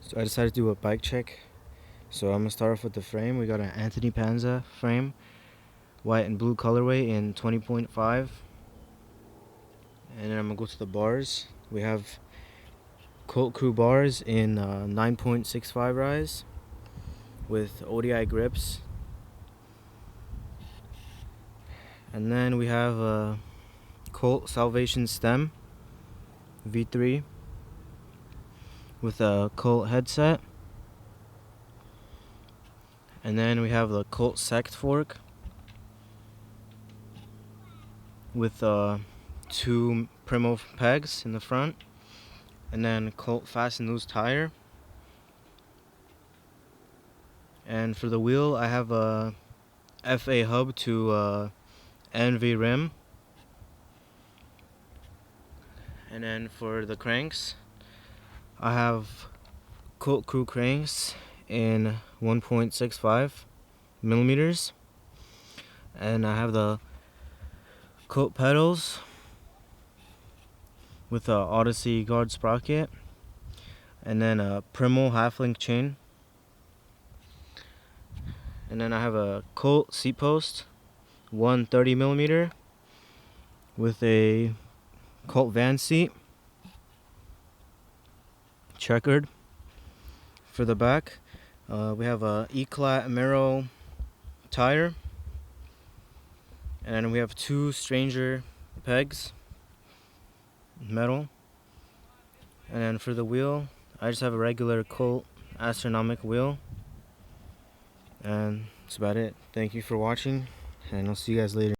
So I decided to do a bike check. So I'm gonna start off with the frame. We got an Anthony Panza frame, white and blue colorway in 20.5. And then I'm gonna go to the bars. We have Colt Crew bars in 9.65 rise with ODI grips. And then we have a Colt Salvation stem V3 with a Colt headset. And then we have the Colt Sect fork with two Primo pegs in the front, and then Colt fast and loose tire. And for the wheel, I have a FA hub to NV rim. And then for the cranks, I have Colt Crew cranks in 1.65 millimeters, and I have the Colt pedals with a Odyssey guard sprocket, and then a Primo half-link chain. And then I have a Colt seat post, 130 millimeter, with a Colt van seat, checkered. For the back, we have a Eclat Mero tire, and then we have two Stranger pegs, metal. And then for the wheel, I just have a regular Colt Astronomic wheel. And that's about it. Thank you for watching, and I'll see you guys later.